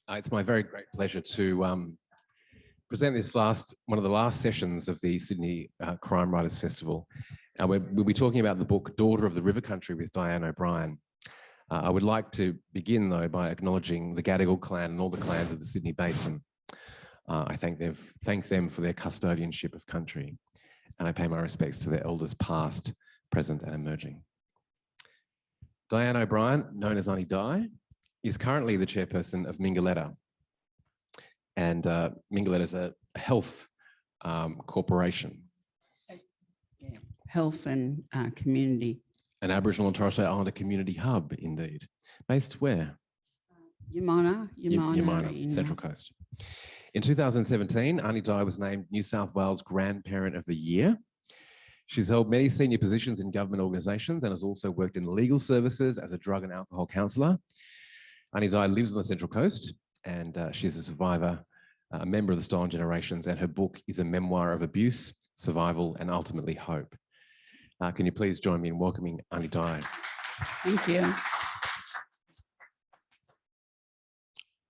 It's my very great pleasure to present this one of the last sessions of the Sydney Crime Writers Festival. We'll be talking about the book Daughter of the River Country with Dianne O'Brien. I would like to begin, though, by acknowledging the Gadigal clan and all the clans of the Sydney Basin. I thank them for their custodianship of country, and I pay my respects to their elders past, present and emerging. Dianne O'Brien, known as Auntie Di, is currently the chairperson of Mingaletta. And Mingaletta is a health corporation. Yeah. Health and community. An Aboriginal and Torres Strait Islander community hub, indeed. Based where? Yamina, Central Coast. In 2017, Auntie Di was named New South Wales Grandparent of the Year. She's held many senior positions in government organisations and has also worked in legal services as a drug and alcohol counsellor. Auntie Di lives on the Central Coast, and she's a survivor, a member of the Stolen Generations, and her book is a memoir of abuse, survival, and ultimately hope. Can you please join me in welcoming Auntie Di? Thank you.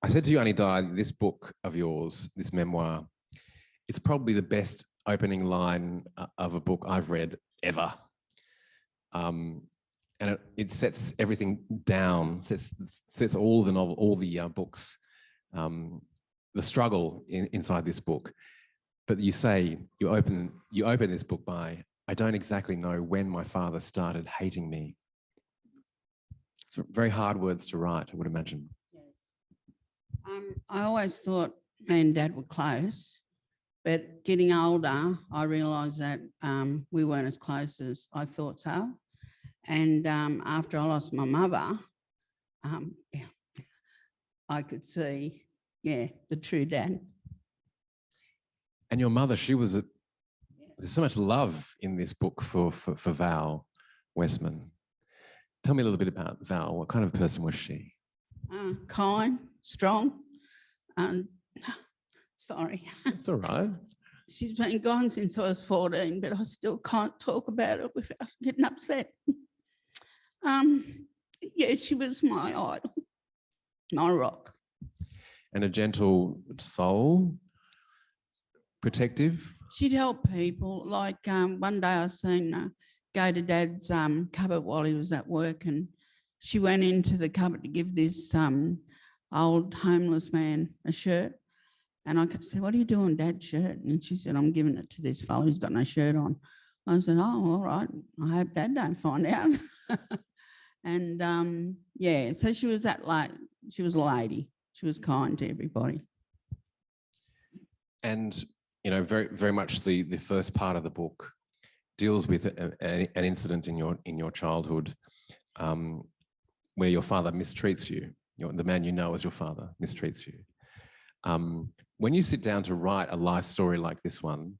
I said to you, Auntie Di, this book of yours, this memoir, it's probably the best opening line of a book I've read ever. And it sets everything down, sets all the books, the struggle inside this book. But you say, you open this book by, I don't exactly know when my father started hating me. It's very hard words to write, I would imagine. I always thought me and Dad were close, but getting older, I realised that we weren't as close as I thought so. And after I lost my mother, I could see, the true Dad. And your mother, there's so much love in this book for Val Westman. Tell me a little bit about Val. What kind of person was she? Kind, strong, sorry. It's all right. She's been gone since I was 14, but I still can't talk about it without getting upset. She was my idol, my rock. And a gentle soul, protective? She'd help people. Like one day I seen her go to Dad's cupboard while he was at work, and she went into the cupboard to give this old homeless man a shirt. And I said, what are you doing, Dad's shirt? And she said, I'm giving it to this fellow who's got no shirt on. I said, oh, all right. I hope Dad don't find out. And so she was she was a lady. She was kind to everybody. And, very, very much the first part of the book deals with an incident in your childhood where your father mistreats you. The man you know as your father mistreats you. When you sit down to write a life story like this one,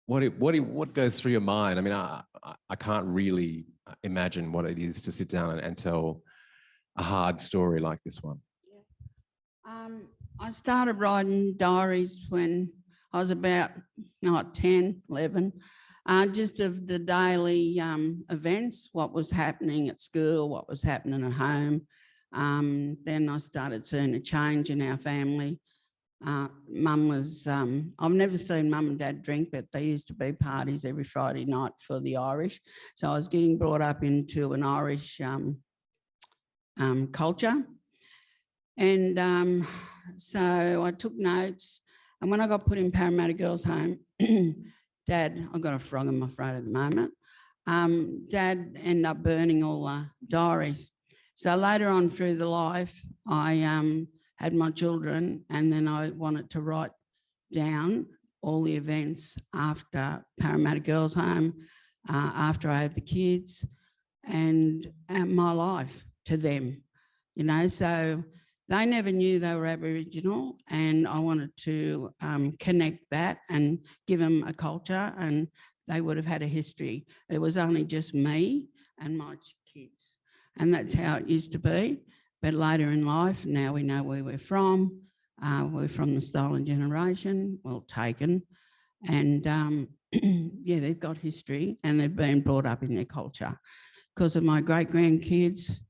what goes through your mind? I mean, I can't really imagine what it is to sit down and tell a hard story like this one. I started writing diaries when I was about 10, 11, just of the daily events, what was happening at school, what was happening at home. Then I started seeing a change in our family. Mum was, I've never seen Mum and Dad drink, but there used to be parties every Friday night for the Irish. So I was getting brought up into an Irish culture. And so I took notes. And when I got put in Parramatta Girls' Home, Dad, I've got a frog in my throat at the moment, Dad ended up burning all the diaries. So later on through the life, I had my children, and then I wanted to write down all the events after Parramatta Girls' Home, after I had the kids, and my life to them, so they never knew they were Aboriginal, and I wanted to connect that and give them a culture, and they would have had a history. It was only just me and my kids, and that's how it used to be. But later in life, now we know where we're from. We're from the Stolen Generation, well, taken. And they've got history and they've been brought up in their culture. Because of my great-grandkids,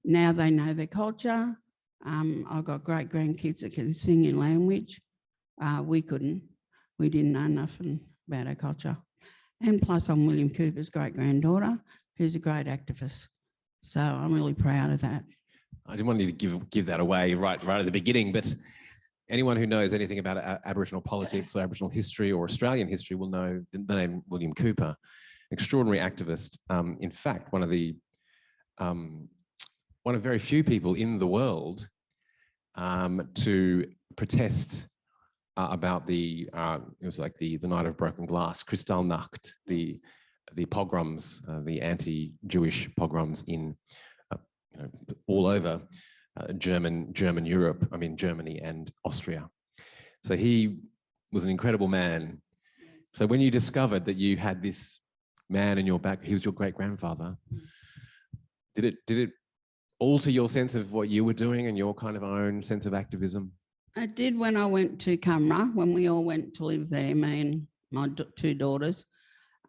now they know their culture. I've got great grandkids that can sing in language. We couldn't. We didn't know nothing about our culture. And plus, I'm William Cooper's great granddaughter, who's a great activist. So I'm really proud of that. I didn't want you to give that away right at the beginning, but anyone who knows anything about Aboriginal politics or Aboriginal history or Australian history will know the name William Cooper, extraordinary activist. In fact, one of very few people in the world to protest about it was like the night of broken glass, Kristallnacht, the pogroms, the anti-Jewish pogroms in all over German Europe, I mean Germany and Austria. So he was an incredible man. So when you discovered that you had this man in your back, he was your great-grandfather, did it alter your sense of what you were doing and your kind of own sense of activism? I did when I went to Cumra, when we all went to live there, me and my two daughters.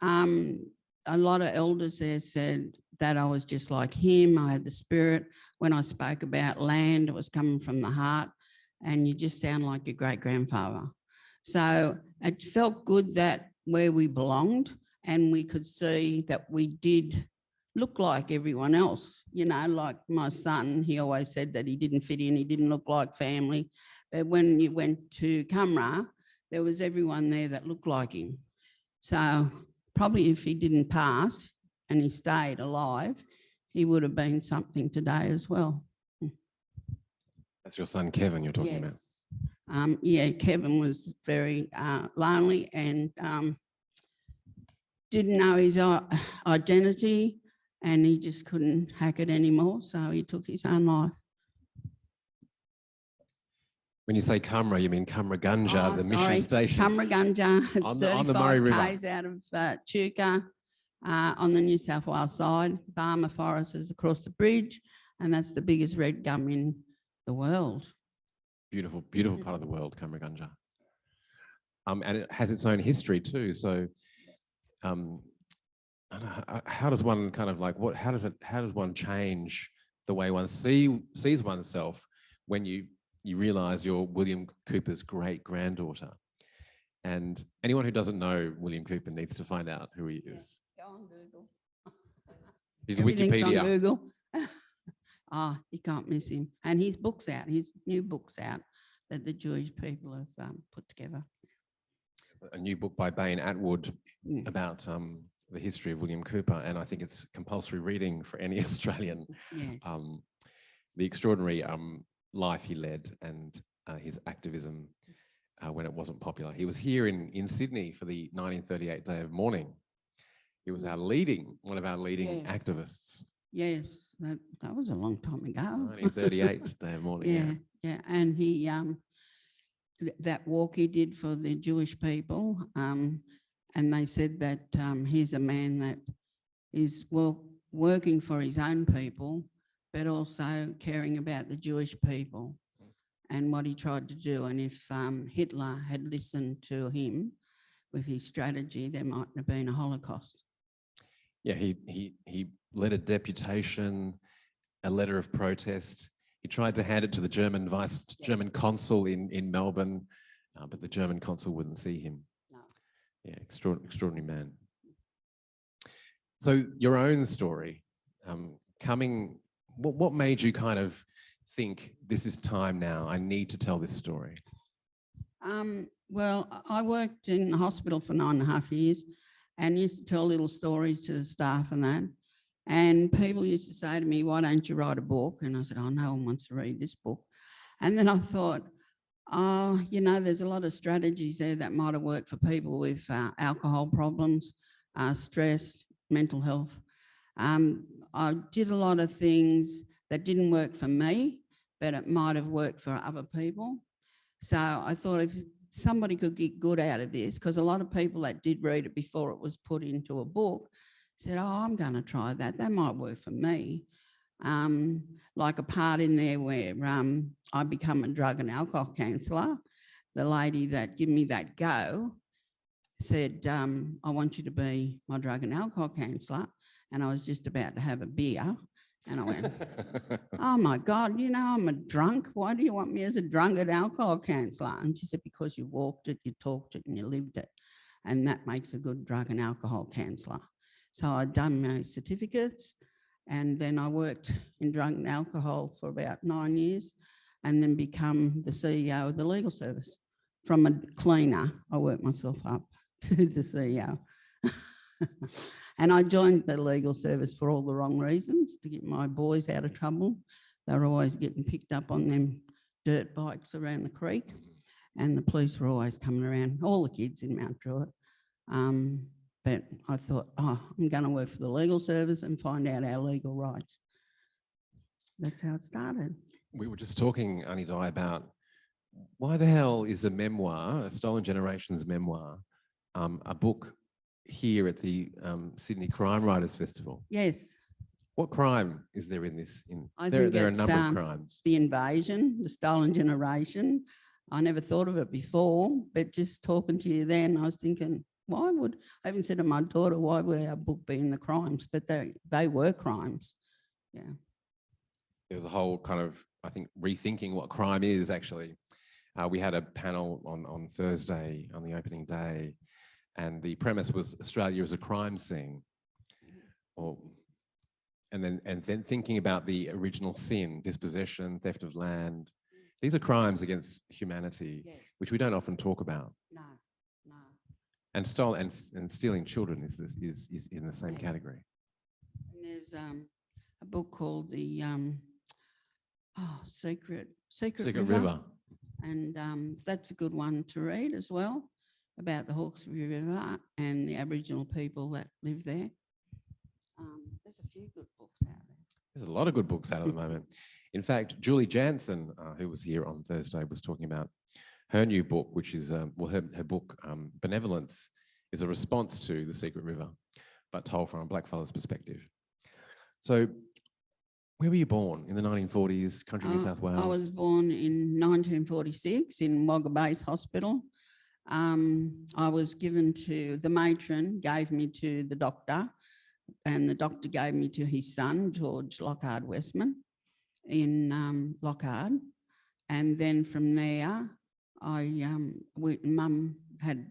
A lot of elders there said that I was just like him. I had the spirit. When I spoke about land, it was coming from the heart, and you just sound like your great-grandfather. So it felt good that where we belonged, and we could see that we did look like everyone else. Like my son, he always said that he didn't fit in, he didn't look like family. But when you went to Cumra, there was everyone there that looked like him. So probably if he didn't pass and he stayed alive, he would have been something today as well. That's your son, Kevin, you're talking about? Yeah, Kevin was very lonely and didn't know his identity, and he just couldn't hack it anymore, so he took his own life. When you say Cumra, you mean Cumragunja, the mission station? Cumragunja. It's on the Murray 35 River. k's out of Chuka on the New South Wales side. Barmer Forest is across the bridge, and that's the biggest red gum in the world. Beautiful, beautiful part of the world, Cumragunja. And it has its own history too. So how does one kind of like, how does one change the way one sees oneself when you realise you're William Cooper's great-granddaughter? And anyone who doesn't know William Cooper needs to find out who he is. Go on Google. His Wikipedia. On Google. You can't miss him. And his book's out, his new book's out that the Jewish people have put together. A new book by Bain Atwood about the history of William Cooper, and I think it's compulsory reading for any Australian. Yes. The extraordinary life he led and his activism when it wasn't popular. He was here in Sydney for the 1938 Day of Mourning. He was one of our leading activists. Yes, that was a long time ago. 1938 Day of Mourning. Yeah, and he that walk he did for the Jewish people, and they said that he's a man that is working for his own people, but also caring about the Jewish people and what he tried to do. And if Hitler had listened to him with his strategy, there mightn't have been a Holocaust. Yeah, he led a deputation, a letter of protest. He tried to hand it to the German German consul in Melbourne, but the German consul wouldn't see him. No. Yeah, extraordinary man. So your own story, what made you kind of think this is time now, I need to tell this story? Well, I worked in the hospital for 9.5 years and used to tell little stories to the staff and that. And people used to say to me, why don't you write a book? And I said, oh, no one wants to read this book. And then I thought, there's a lot of strategies there that might have worked for people with alcohol problems, stress, mental health. I did a lot of things that didn't work for me, but it might have worked for other people. So I thought if somebody could get good out of this, because a lot of people that did read it before it was put into a book said, oh, I'm going to try that. That might work for me. Like a part in there where I become a drug and alcohol counsellor. The lady that gave me that go said, I want you to be my drug and alcohol counsellor. And I was just about to have a beer. And I went, oh my God, you know, I'm a drunk. Why do you want me as a drunkard alcohol counsellor? And she said, because you walked it, you talked it, and you lived it. And that makes a good drug and alcohol counsellor. So I'd done my certificates, and then I worked in drug and alcohol for about 9 years, and then become the CEO of the legal service. From a cleaner, I worked myself up to the CEO. And I joined the legal service for all the wrong reasons, to get my boys out of trouble. They were always getting picked up on them dirt bikes around the creek, and the police were always coming around, all the kids in Mount Druitt. But I thought, oh, I'm going to work for the legal service and find out our legal rights. That's how it started. We were just talking, Auntie Di, about why the hell is a memoir, a Stolen Generations memoir, a book here at the Sydney Crime Writers Festival? Yes. What crime is there in this? There are a number of crimes. The invasion, the stolen generation. I never thought of it before, but just talking to you then, I was thinking, I even said to my daughter, why would our book be in the crimes? But they were crimes. Yeah. There's a whole kind of, I think, rethinking what crime is, actually. We had a panel on Thursday on the opening day, and the premise was Australia as a crime scene. And then thinking about the original sin, dispossession, theft of land. These are crimes against humanity, yes, which we don't often talk about. No. And stealing children is in the same category. And there's a book called the Secret River. And that's a good one to read as well, about the Hawkesbury River and the Aboriginal people that live there. There's a few good books out there. There's a lot of good books out at the moment. In fact, Julie Jansen, who was here on Thursday, was talking about her new book, which is, her book, Benevolence, is a response to The Secret River, but told from a blackfellow's perspective. So where were you born? In the 1940s, country New South Wales? I was born in 1946 in Wagga Base Hospital. I was given to, the matron gave me to the doctor, and the doctor gave me to his son, George Lockhard Westman, in Lockhard. And then from there, Mum had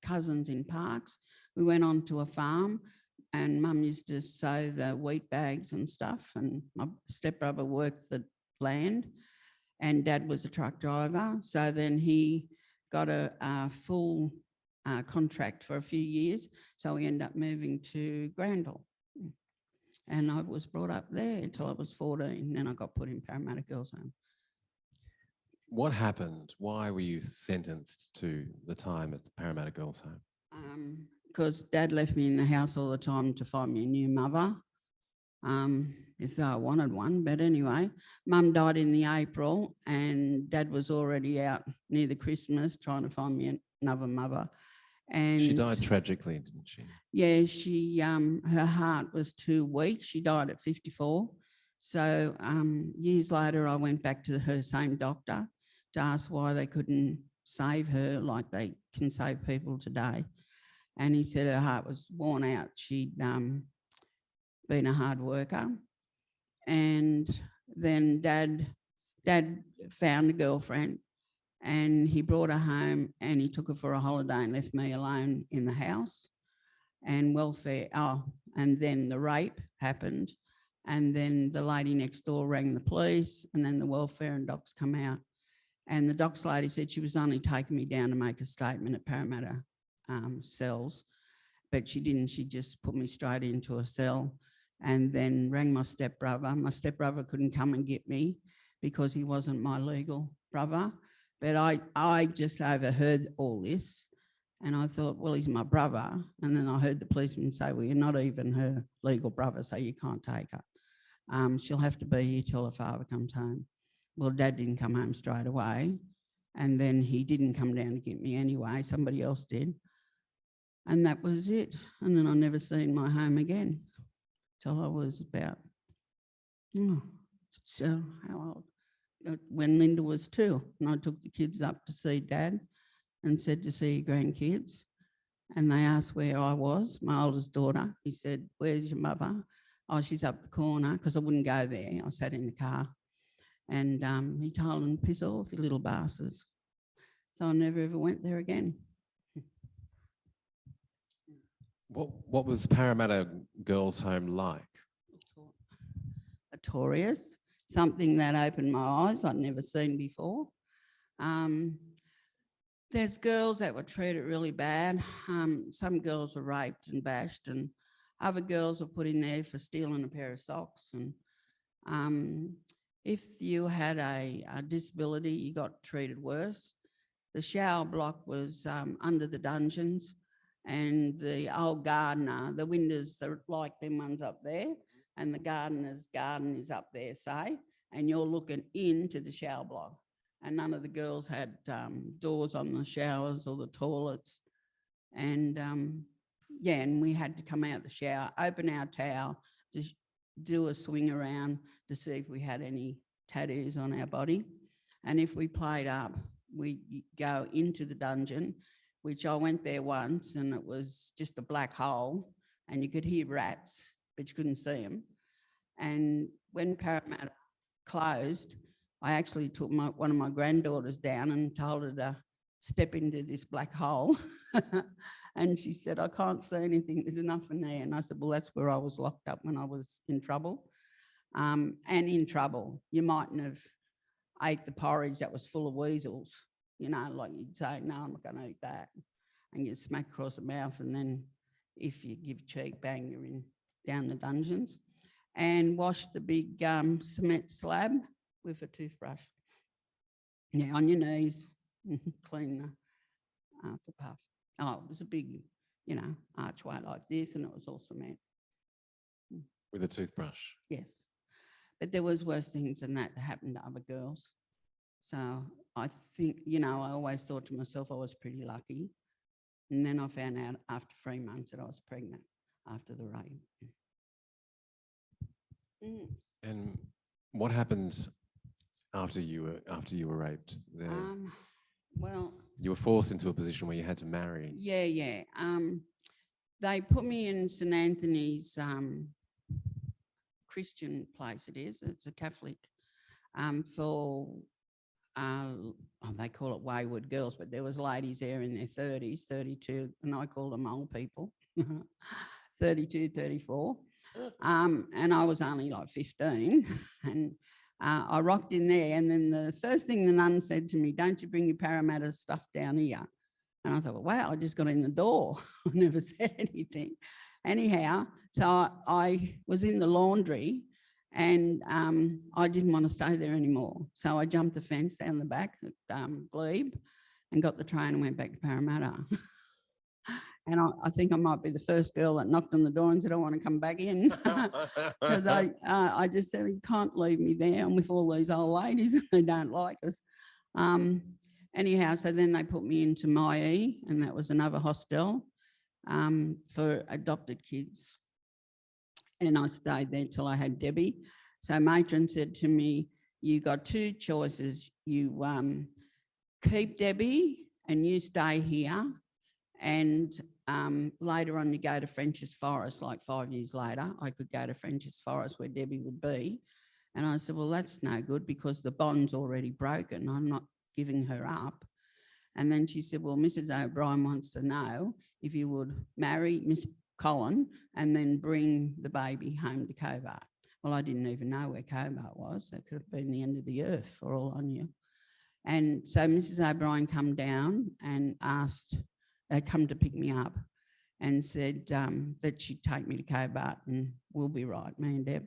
cousins in Parks. We went on to a farm, and Mum used to sow the wheat bags and stuff, and my stepbrother worked the land, and Dad was a truck driver. So then he got a full contract for a few years, so we ended up moving to Granville. And I was brought up there until I was 14, then I got put in Parramatta Girls' Home. What happened? Why were you sentenced to the time at the Parramatta Girls' Home? Because Dad left me in the house all the time to find me a new mother, if I wanted one. But anyway, Mum died in the April, and Dad was already out near the Christmas trying to find me another mother. And she died tragically, didn't she? Yeah, her heart was too weak. She died at 54. So years later, I went back to her same doctor to ask why they couldn't save her like they can save people today. And he said her heart was worn out. She'd been a hard worker. And then Dad found a girlfriend, and he brought her home, and he took her for a holiday and left me alone in the house. And and then the rape happened. And then the lady next door rang the police, and then the welfare and docs come out. And the docs lady said she was only taking me down to make a statement at Parramatta cells, but she didn't. She just put me straight into a cell, and then rang my stepbrother. My stepbrother couldn't come and get me because he wasn't my legal brother. But I just overheard all this, and I thought, well, he's my brother. And then I heard the policeman say, well, you're not even her legal brother, so you can't take her. She'll have to be here till her father comes home. Well, Dad didn't come home straight away, and then he didn't come down to get me anyway. Somebody else did. And that was it. And then I never seen my home again till I was about, so how old? When Linda was 2, and I took the kids up to see Dad and said to see your grandkids. And they asked where I was, my oldest daughter. He said, where's your mother? oh, she's up the corner, because I wouldn't go there. I sat in the car. And he told them, piss off, you little bastards. So I never ever went there again. What was Parramatta Girls' Home like? Notorious, something that opened my eyes I'd never seen before. There's girls that were treated really bad. Some girls were raped and bashed, and other girls were put in there for stealing a pair of socks. And if you had a disability, you got treated worse. The shower block was under the dungeons, and the old gardener, the windows are like them ones up there, and the gardener's garden is up there, say, and you're looking into the shower block. And none of the girls had doors on the showers or the toilets. And yeah, and we had to come out the shower, open our towel, just do a swing around to see if we had any tattoos on our body. And if we played up, we'd go into the dungeon, which I went there once, and it was just a black hole, and you could hear rats, but you couldn't see them. And when Parramatta closed, I actually took one of my granddaughters down and told her to step into this black hole. And she said, I can't see anything, there's enough in there. And I said, well, that's where I was locked up when I was in trouble. And in trouble, you mightn't have ate the porridge that was full of weasels, you know, like you'd say, no, I'm not going to eat that, and get smacked across the mouth. And then if you give cheek, bang, you're in down the dungeons. And wash the big cement slab with a toothbrush. Yeah, on your knees, clean the footpath. Oh, it was a big, you know, archway like this, and it was all cement. With a toothbrush? Yes. But there was worse things than that happened to other girls. So I think, you know, I always thought to myself I was pretty lucky. And then I found out after 3 months that I was pregnant after the rape. And what happened after you were raped? Well, you were forced into a position where you had to marry. Yeah. They put me in St Anthony's Christian place. It is. It's a Catholic for they call it wayward girls, but there was ladies there in their 30s, 32, and I call them old people, 32, 34. And I was only like 15, and I rocked in there. And then the first thing the nun said to me, don't you bring your Parramatta stuff down here? And I thought, well, wow, I just got in the door. I never said anything. Anyhow, so I was in the laundry, and I didn't want to stay there anymore. So I jumped the fence down the back at Glebe and got the train and went back to Parramatta. And I think I might be the first girl that knocked on the door and said, I want to come back in. Because I just said, you can't leave me there. I'm with all these old ladies and they don't like us. Anyhow, so then they put me into Myee, and that was another hostel for adopted kids. And I stayed there till I had Debbie. So matron said to me, you got two choices. You keep Debbie and you stay here, and later on you go to French's Forest, like 5 years later, I could go to French's Forest where Debbie would be. And I said, well, that's no good because the bond's already broken. I'm not giving her up. And then she said, well, Mrs. O'Brien wants to know if you would marry Miss Colin and then bring the baby home to Cobart. Well, I didn't even know where Cobart was. It could have been the end of the earth for all I knew. And so Mrs. O'Brien come down and asked, come to pick me up, and said that she'd take me to Cobart and we'll be right, me and Deb.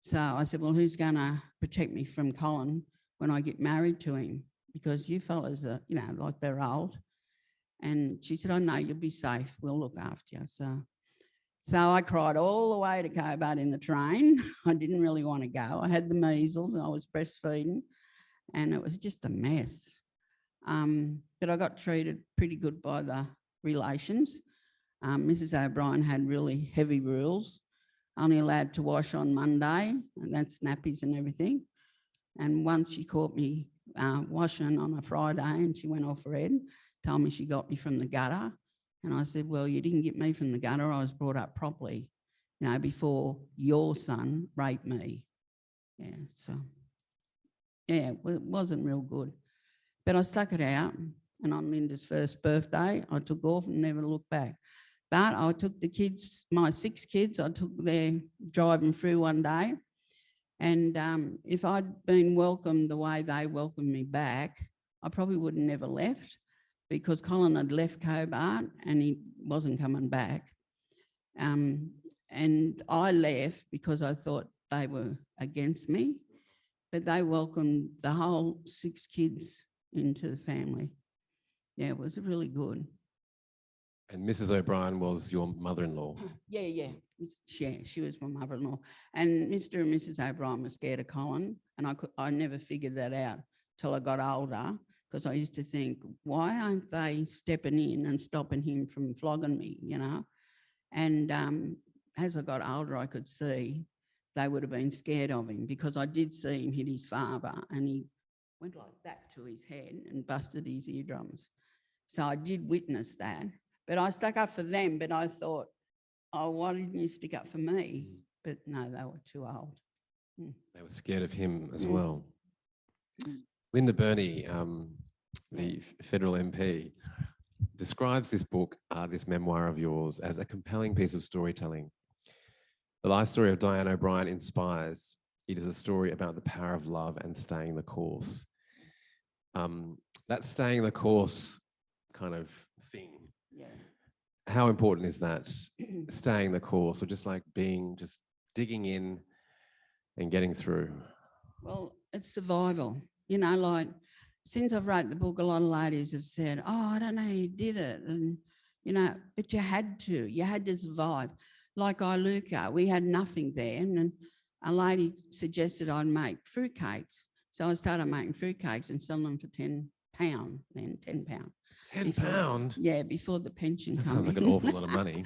So I said, well, who's going to protect me from Colin when I get married to him? Because you fellas are, you know, like they're old. And she said, oh, no, you'll be safe. We'll look after you. So I cried all the way to Cobart in the train. I didn't really want to go. I had the measles and I was breastfeeding, and it was just a mess. But I got treated pretty good by the relations. Mrs. O'Brien had really heavy rules. Only allowed to wash on Monday, and that's nappies and everything. And once she caught me washing on a Friday, and she went off red, told me she got me from the gutter. And I said, well, you didn't get me from the gutter. I was brought up properly. you know, before your son raped me. Yeah, so, yeah, it wasn't real good. But I stuck it out, and on Linda's first birthday, I took off and never looked back. But I took the kids, my 6 kids, I took their driving through one day. And if I'd been welcomed the way they welcomed me back, I probably would have never left, because Colin had left Cobart and he wasn't coming back. And I left because I thought they were against me, but they welcomed the whole 6 kids into the family. Yeah, it was really good. And Mrs. O'Brien was your mother-in-law? Yeah. She was my mother-in-law. And Mr. and Mrs. O'Brien were scared of Colin, and I never figured that out till I got older, because I used to think, why aren't they stepping in and stopping him from flogging me, you know? And as I got older, I could see they would have been scared of him, because I did see him hit his father, and he went like that to his head and busted his eardrums. So I did witness that. But I stuck up for them, but I thought, oh, why didn't you stick up for me? But no, they were too old. They were scared of him as well. Linda Burney, the federal MP, describes this book, this memoir of yours, as a compelling piece of storytelling. The life story of Dianne O'Brien inspires. It is a story about the power of love and staying the course. That staying the course kind of thing. Yeah. How important is that? Staying the course, or just digging in and getting through? Well, it's survival. You know, like since I've wrote the book, a lot of ladies have said, oh, I don't know how you did it. And, you know, but you had to survive. Like Iluka, we had nothing there. And a lady suggested I'd make fruitcakes. So I started making fruitcakes and selling them for £10 then, £10. £10? Yeah, before the pension That came sounds like an awful lot of money.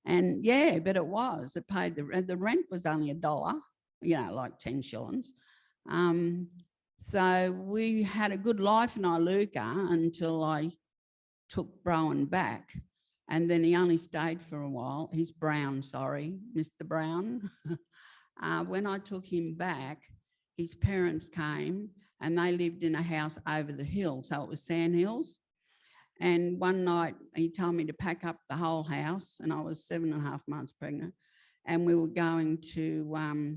And yeah, but it was. It paid the rent was only $1, you know, like 10 shillings. So we had a good life in Iluka until I took Brown back. And then he only stayed for a while. He's Brown, sorry, Mr. Brown. When I took him back, his parents came and they lived in a house over the hill. So it was Sand Hills. And one night he told me to pack up the whole house, and I was 7.5 months pregnant. And we were going to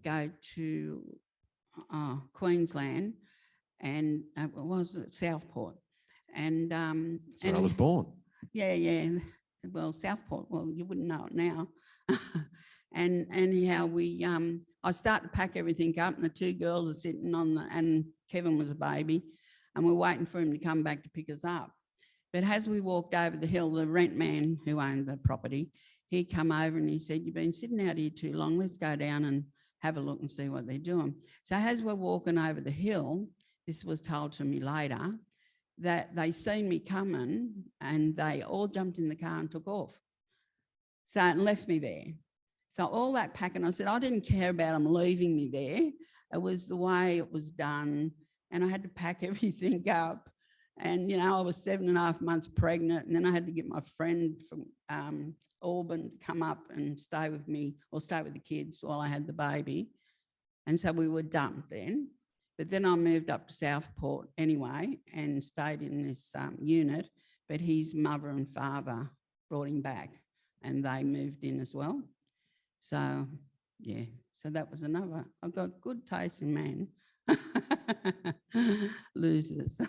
go to Queensland, and it was at Southport. And that's where I was born. Yeah. Well, Southport. Well, you wouldn't know it now. And anyhow, I started to pack everything up, and the 2 girls are sitting and Kevin was a baby, and we're waiting for him to come back to pick us up. But as we walked over the hill, the rent man who owned the property, he come over and he said, you've been sitting out here too long. Let's go down and have a look and see what they're doing. So as we're walking over the hill, this was told to me later, that they seen me coming and they all jumped in the car and took off. So it left me there. So all that packing, I said, I didn't care about them leaving me there. It was the way it was done. And I had to pack everything up. And, you know, I was 7.5 months pregnant, and then I had to get my friend from Auburn to come up and stay with me, or stay with the kids while I had the baby. And so we were dumped then. But then I moved up to Southport anyway and stayed in this unit, but his mother and father brought him back and they moved in as well. So, yeah, so that was another. I've got good taste in men. Losers.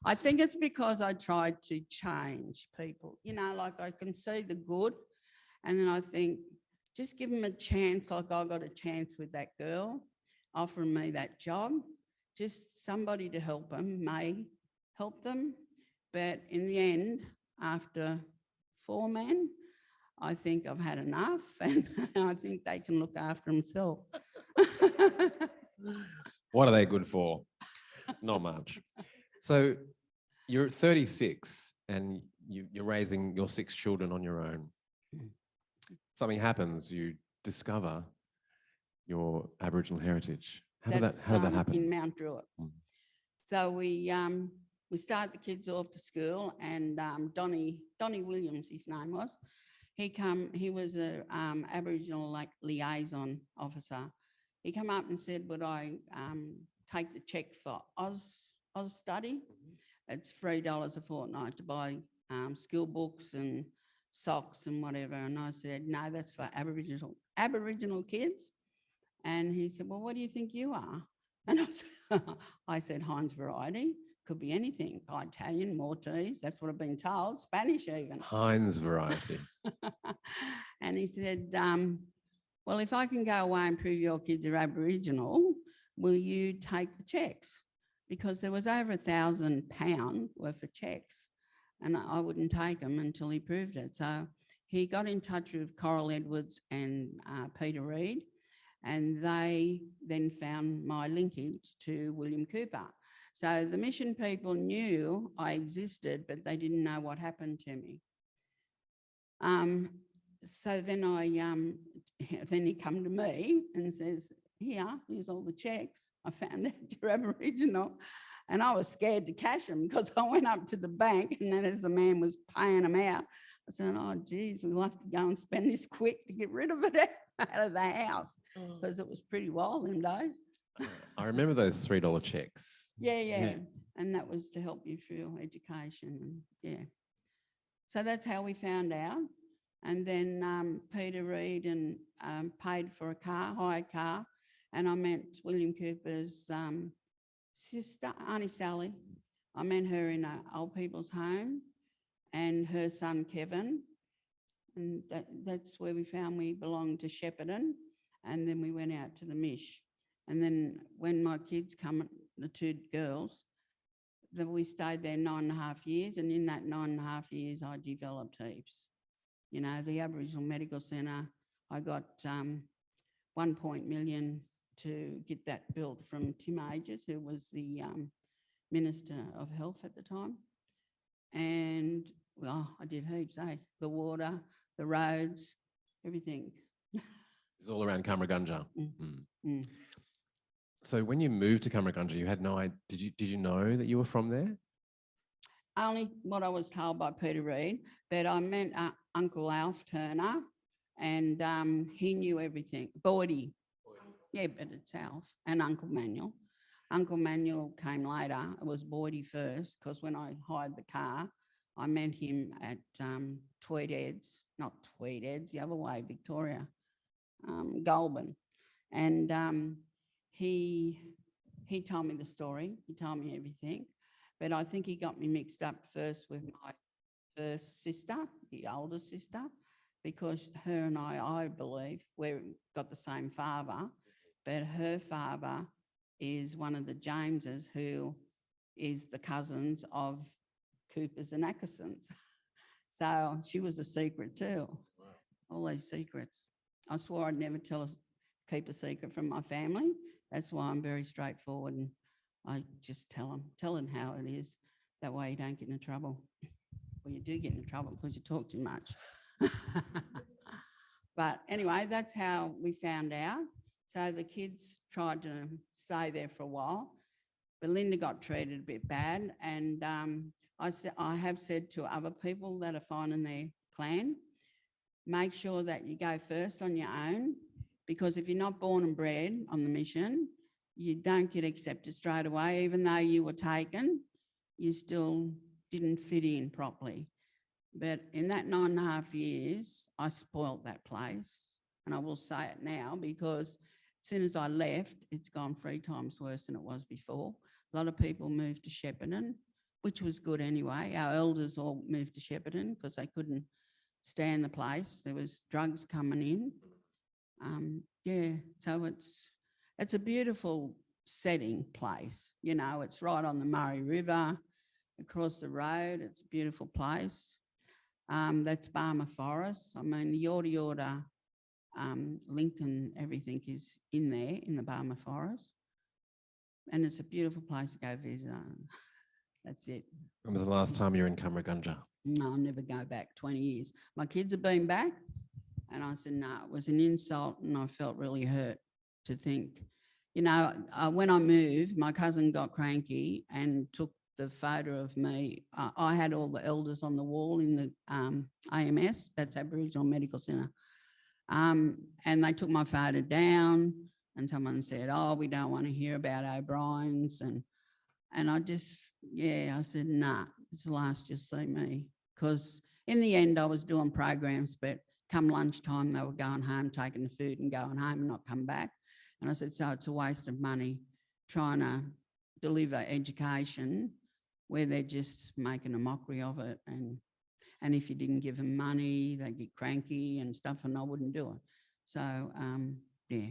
I think it's because I tried to change people. You know, like I can see the good, and then I think, just give them a chance, like I got a chance with that girl offering me that job. Just somebody to help them may help them. But in the end, after 4 men, I think I've had enough, and I think they can look after themselves. What are they good for? Not much. So you're 36 and you're raising your 6 children on your own. Something happens, you discover your Aboriginal heritage. How did that happen? In Mount Druitt. So we started the kids off to school, and Donnie Williams, his name was, he was a Aboriginal liaison officer. He come up and said, would I take the check for Oz study? It's $3 a fortnight to buy skill books and socks and whatever. And I said, no, that's for Aboriginal kids. And he said, well, what do you think you are? And I said, Heinz variety. Could be anything. Italian, Maltese, that's what I've been told. Spanish even. Heinz variety. And he said, well, if I can go away and prove your kids are Aboriginal, will you take the checks? Because there was over £1,000 worth of checks and I wouldn't take them until he proved it. So he got in touch with Coral Edwards and Peter Reid, and they then found my linkage to William Cooper. So the mission people knew I existed, but they didn't know what happened to me. So then then he come to me and says, here's all the checks. I found out you're Aboriginal. And I was scared to cash them because I went up to the bank, and then as the man was paying them out, I said, oh, geez, we'll have to go and spend this quick to get rid of it out of the house, because it was pretty wild them days. I remember those $3 checks. Yeah. And that was to help you through education. And yeah. So that's how we found out. And then Peter Reid and paid for a car, hired car. And I met William Cooper's sister, Auntie Sally. I met her in an old people's home, and her son, Kevin. And that's where we found we belonged to Shepparton. And then we went out to the Mish. And then when my kids come, the two girls, we stayed there 9.5 years. And in that 9.5 years, I developed heaps. You know, the Aboriginal Medical Centre, I got 1 million to get that built from Tim Aegis, who was the Minister of Health at the time. And, well, I did heaps, the water, the roads, everything. It's all around Kamargunja. So when you moved to Kamargunja, you had no idea, did you know that you were from there? Only what I was told by Peter Reid, but I met Uncle Alf Turner, and he knew everything. Boydie. Yeah, but it's Alf. And Uncle Manuel. Uncle Manuel came later. It was Boydie first, because when I hired the car, I met him at Tweedheads, not Tweedheads, the other way, Victoria, Goulburn. And he told me the story. He told me everything. But I think he got me mixed up first with my first sister, the older sister, because her and I believe, we've got the same father, but her father is one of the Jameses, who is the cousins of Coopers and Atkinsons. So she was a secret too. Wow. All these secrets. I swore I'd never keep a secret from my family. That's why I'm very straightforward, and I just tell them how it is. That way you don't get into trouble. Well, you do get into trouble because you talk too much. But anyway, that's how we found out. So the kids tried to stay there for a while. Belinda got treated a bit bad, and I have said to other people that are finding their clan, make sure that you go first on your own, because if you're not born and bred on the mission, you don't get accepted straight away. Even though you were taken, you still didn't fit in properly. But in that 9.5 years, I spoilt that place. And I will say it now, because as soon as I left, it's gone 3 times worse than it was before. A lot of people moved to Shepparton, which was good anyway. Our elders all moved to Shepparton because they couldn't stand the place. There was drugs coming in. So it's a beautiful setting place. You know, it's right on the Murray River, across the road. It's a beautiful place. That's Barmer Forest. I mean, the Yorta Yorta link and everything is in there, in the Barmer Forest. And it's a beautiful place to go visit. That's it. When was the last time you were in Kamargunja? No, I'll never go back, 20 years. My kids have been back, and I said, no, it was an insult, and I felt really hurt to think. You know, when I moved, my cousin got cranky and took the photo of me. I had all the elders on the wall in the AMS, that's Aboriginal Medical Centre. And they took my photo down and someone said, oh, we don't want to hear about O'Brien's. And I just, I said, nah, it's the last you'll see me. Because in the end, I was doing programs, but come lunchtime, they were going home, taking the food and going home and not come back. And I said, so it's a waste of money trying to deliver education where they're just making a mockery of it. And if you didn't give them money, they'd get cranky and stuff, and I wouldn't do it. So, yeah.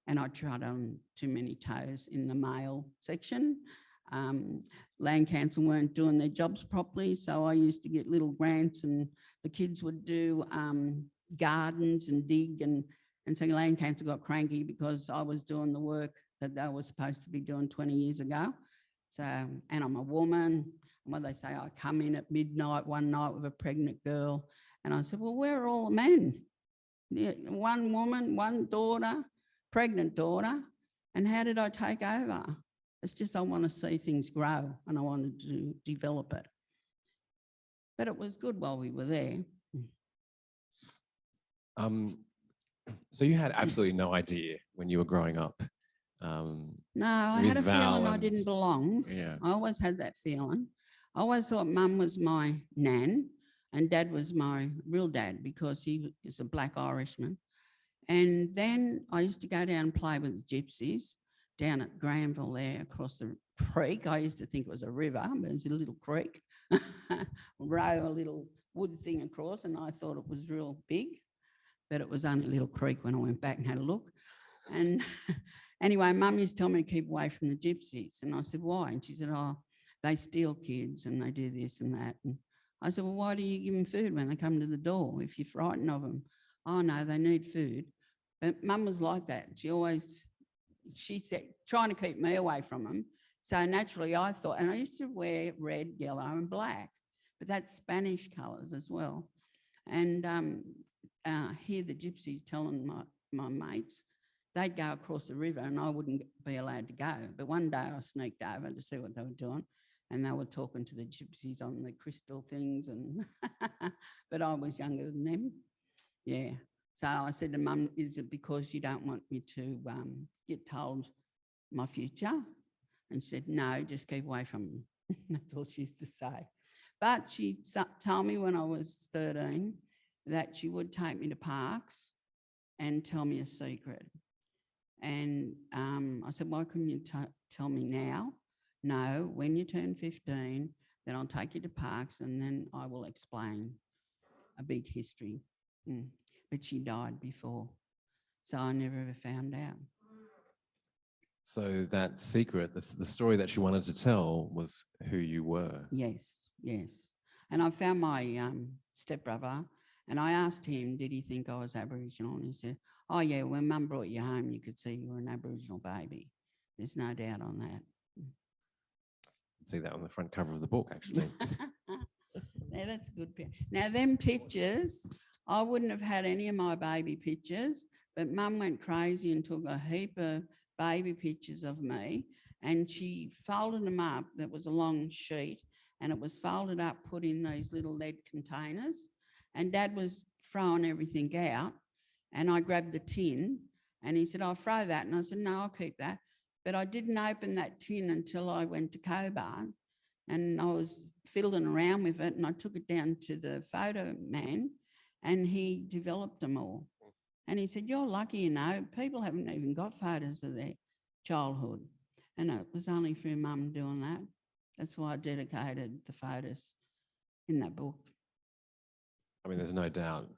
And I tried on too many toes in the male section. Land Council weren't doing their jobs properly, so I used to get little grants and the kids would do gardens and dig, and so Land Council got cranky because I was doing the work that they were supposed to be doing 20 years ago. So, and I'm a woman, and what they say, I come in at midnight one night with a pregnant girl, and I said, well, where are all the men? Yeah, one woman, one daughter, pregnant daughter, and how did I take over? It's just I want to see things grow and I wanted to develop it. But it was good while we were there. So you had absolutely no idea when you were growing up? No, I had a feeling I didn't belong. Yeah. I always had that feeling. I always thought Mum was my nan and Dad was my real dad because he was a black Irishman. And then I used to go down and play with the gypsies down at Granville there across the creek. I used to think it was a river, but it was a little creek. Row a little wood thing across, and I thought it was real big, but it was only a little creek when I went back and had a look. And anyway, Mum used to tell me to keep away from the gypsies. And I said, why? And she said, oh, they steal kids and they do this and that. And I said, well, why do you give them food when they come to the door if you're frightened of them? Oh, no, they need food. But Mum was like that. She said, trying to keep me away from them. So naturally I thought, and I used to wear red, yellow and black, but that's Spanish colours as well. And hear the gypsies telling my mates, they'd go across the river and I wouldn't be allowed to go. But one day I sneaked over to see what they were doing, and they were talking to the gypsies on the crystal things, and but I was younger than them. Yeah. So I said to Mum, is it because you don't want me to get told my future? And she said, no, just keep away from them. That's all she used to say. But she told me when I was 13 that she would take me to parks and tell me a secret. And I said, why couldn't you tell me now? No, when you turn 15, then I'll take you to parks and then I will explain a big history. But she died before, so I never ever found out. So that secret, the story that she wanted to tell was who you were. Yes, yes. And I found my stepbrother and I asked him, did he think I was Aboriginal? And he said, oh yeah, when Mum brought you home, you could see you were an Aboriginal baby. There's no doubt on that. See that on the front cover of the book, actually. Now that's a good picture. Now them pictures, I wouldn't have had any of my baby pictures, but Mum went crazy and took a heap of baby pictures of me, and she folded them up. That was a long sheet, and it was folded up, put in these little lead containers, and Dad was throwing everything out, and I grabbed the tin, and he said, I'll throw that. And I said, no, I'll keep that. But I didn't open that tin until I went to Coburn, and I was fiddling around with it, and I took it down to the photo man, and he developed them all. And he said, you're lucky, you know, people haven't even got photos of their childhood. And it was only through Mum doing that. That's why I dedicated the photos in that book. I mean, there's no doubt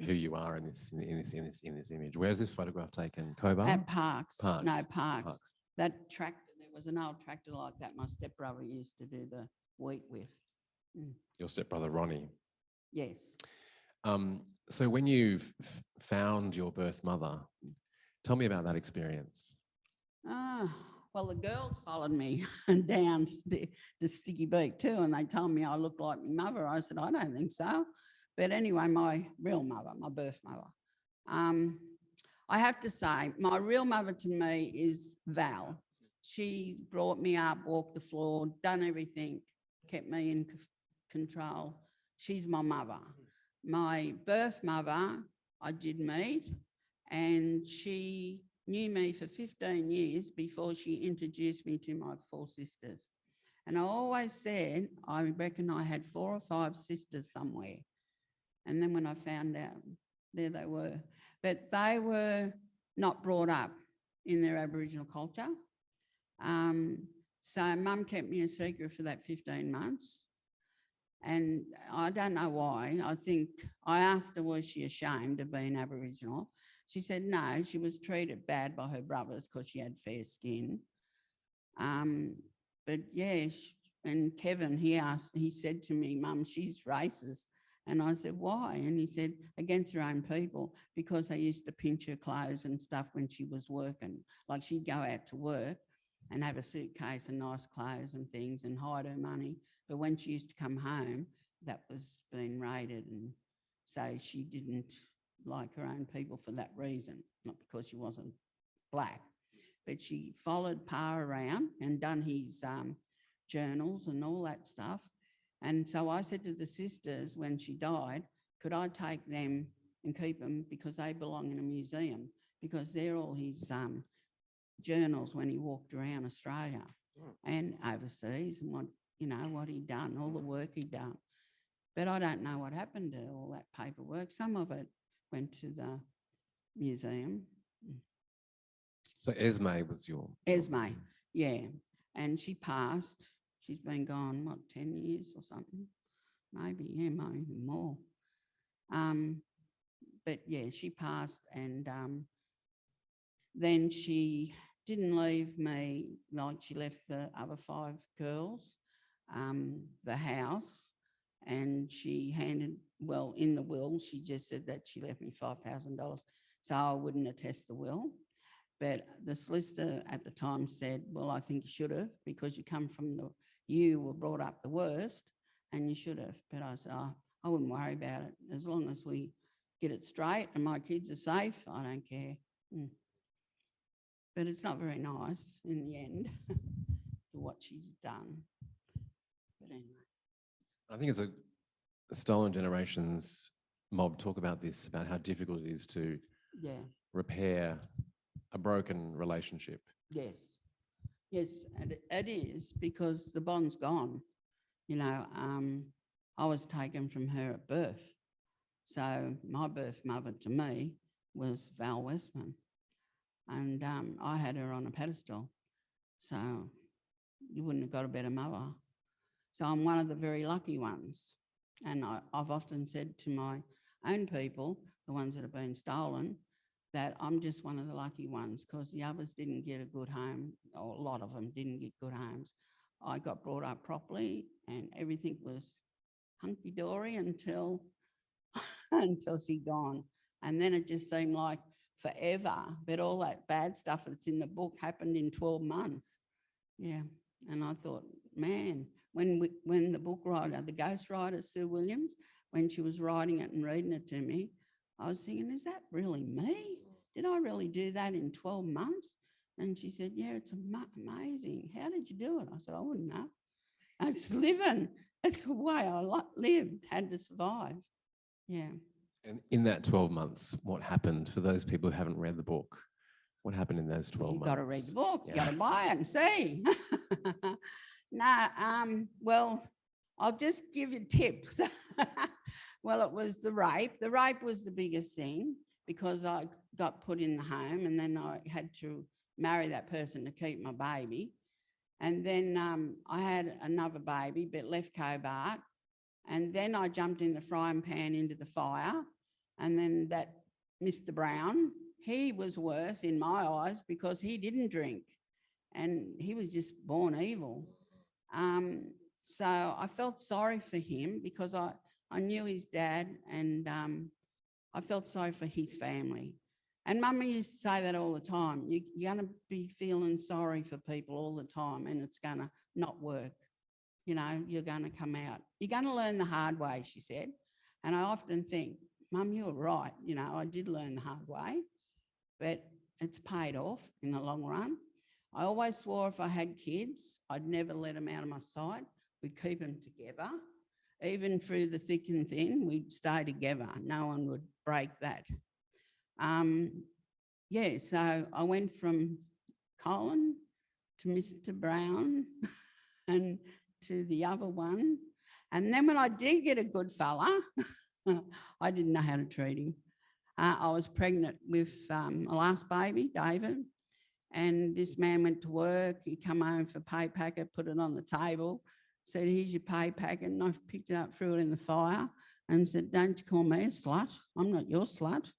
who you are in this image. Where's this photograph taken? Coburn? At Parks. Parks. No, Parks. That tractor, there was an old tractor like that my stepbrother used to do the wheat with. Your stepbrother, Ronnie. Yes. So when you found your birth mother, tell me about that experience. Well, the girls followed me down to Sticky Beak too, and they told me I looked like my mother. I said, I don't think so. But anyway, my real mother, my birth mother. I have to say, my real mother to me is Val. She brought me up, walked the floor, done everything, kept me in control. She's my mother. My birth mother, I did meet, and she knew me for 15 years before she introduced me to my 4 sisters. And I always said, I reckon I had 4 or 5 sisters somewhere. And then when I found out, there they were. But they were not brought up in their Aboriginal culture. So Mum kept me a secret for that 15 months. And I don't know why. I think I asked her, was she ashamed of being Aboriginal? She said no, she was treated bad by her brothers because she had fair skin. But yeah, and Kevin, he said to me, Mum, she's racist. And I said, why? And he said, against her own people, because they used to pinch her clothes and stuff when she was working. Like she'd go out to work and have a suitcase and nice clothes and things and hide her money. But when she used to come home, that was being raided. And so she didn't like her own people for that reason, not because she wasn't black. But she followed Pa around and done his journals and all that stuff. And so I said to the sisters when she died, could I take them and keep them because they belong in a museum, because they're all his journals when he walked around Australia and overseas and what he'd done, all the work he'd done. But I don't know what happened to all that paperwork. Some of it went to the museum. So Esme was your... Esme, yeah. And she passed. She's been gone, 10 years or something? Maybe, yeah, maybe more. But yeah, she passed, and then she didn't leave me, like she left the other 5 girls, the house, and she handed, well, in the will, she just said that she left me $5,000, so I wouldn't attest the will. But the solicitor at the time said, well, I think you should have, because you were brought up the worst, and you should have. But I said, I wouldn't worry about it. As long as we get it straight and my kids are safe, I don't care. But it's not very nice in the end for what she's done. But anyway. I think it's a Stolen Generations mob talk about this, about how difficult it is to repair a broken relationship. Yes, and it is, because the bond's gone. I was taken from her at birth. So my birth mother to me was Val Westman. And I had her on a pedestal. So you wouldn't have got a better mother. So I'm one of the very lucky ones. And I've often said to my own people, the ones that have been stolen, that I'm just one of the lucky ones, because the others didn't get a good home, or a lot of them didn't get good homes. I got brought up properly and everything was hunky-dory until she gone. And then it just seemed like forever, but all that bad stuff that's in the book happened in 12 months. Yeah, and I thought, man, when the book writer, the ghostwriter, Sue Williams, when she was writing it and reading it to me, I was thinking, is that really me? Did I really do that in 12 months? And she said, yeah, it's amazing. How did you do it? I said, I wouldn't know. It's living. It's the way I lived, had to survive. Yeah. And in that 12 months, what happened for those people who haven't read the book? What happened in those 12 months? You've got to read the book. You've got to buy it and see. Well, I'll just give you tips. Well, it was the rape. The rape was the biggest thing, because I got put in the home and then I had to marry that person to keep my baby. And then I had another baby but left Cobart. And then I jumped in the frying pan into the fire. And then that Mr. Brown, he was worse in my eyes because he didn't drink and he was just born evil. So I felt sorry for him because I knew his dad, and I felt sorry for his family. And Mummy used to say that all the time. You're going to be feeling sorry for people all the time, and it's going to not work. You're going to come out. You're going to learn the hard way, she said. And I often think, Mum, you were right. I did learn the hard way, but it's paid off in the long run. I always swore if I had kids, I'd never let them out of my sight. We'd keep them together. Even through the thick and thin, we'd stay together. No one would break that. Yeah, so I went from Colin to Mr. Brown and to the other one. And then when I did get a good fella, I didn't know how to treat him. I was pregnant with my last baby, David, and this man went to work. He come home for pay packet, put it on the table, said, here's your pay packet. And I picked it up, threw it in the fire and said, don't you call me a slut. I'm not your slut.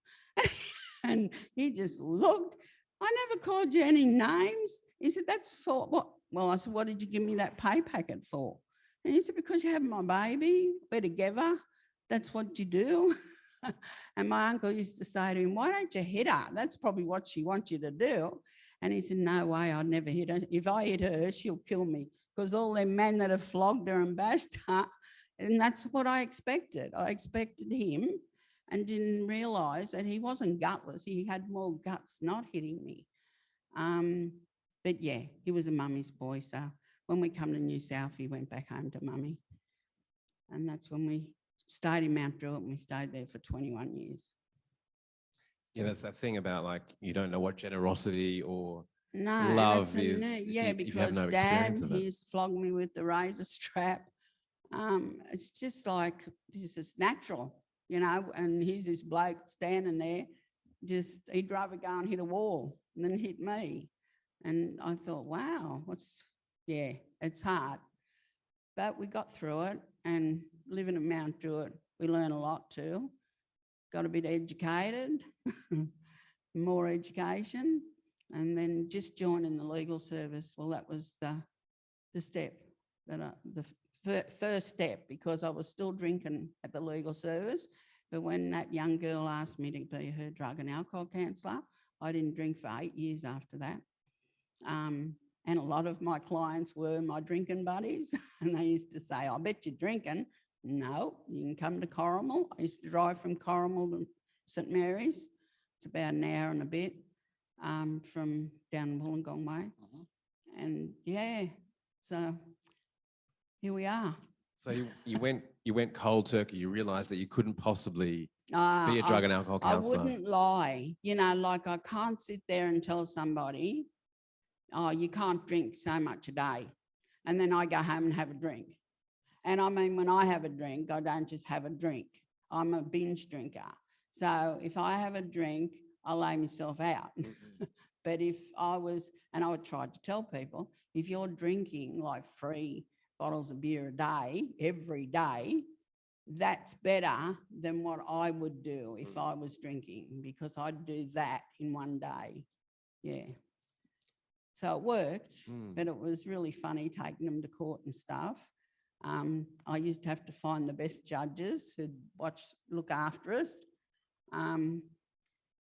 And he just looked. I never called you any names. He said, that's for what? Well, I said, what did you give me that pay packet for? And he said, because you have my baby, we're together. That's what you do. And my uncle used to say to him, why don't you hit her? That's probably what she wants you to do. And he said, no way, I'd never hit her. If I hit her, she'll kill me, because all them men that have flogged her and bashed her, and that's what I expected. I expected him and didn't realise that he wasn't gutless. He had more guts not hitting me. But yeah, he was a mummy's boy. So when we come to New South, he went back home to mummy. And that's when we stayed in Mount Druitt, and we stayed there for 21 years. Yeah, that's that thing about like you don't know what generosity or No, love and is. that's yeah, if you have because no Dad, experience of it. he's flogged me with the razor strap. It's just like, this is natural, you know, and he's this bloke standing there, just, he'd rather go and hit a wall than hit me. And I thought, wow, yeah, it's hard. But we got through it, and living at Mount Druitt, we learn a lot too. Got a bit educated, more education, and then just joining the legal service. Well, that was the step, the first step, because I was still drinking at the legal service. But when that young girl asked me to be her drug and alcohol counsellor, I didn't drink for 8 years after that. And a lot of my clients were my drinking buddies, and they used to say, I bet you're drinking. No, you can come to Corrimal. I used to drive from Corrimal to St Mary's. It's about an hour and a bit from down Wollongong way. And yeah, so here we are. So you went cold turkey. You realised that you couldn't possibly be a drug and alcohol counsellor. I wouldn't lie. You know, like I can't sit there and tell somebody, oh, you can't drink so much a day, and then I go home and have a drink. And I mean, when I have a drink, I don't just have a drink. I'm a binge drinker. So if I have a drink, I lay myself out. But if I was, and I would try to tell people, if you're drinking like 3 bottles of beer a day, every day, that's better than what I would do if I was drinking, because I'd do that in one day. Yeah. So it worked, but it was really funny taking them to court and stuff. I used to have to find the best judges who'd look after us.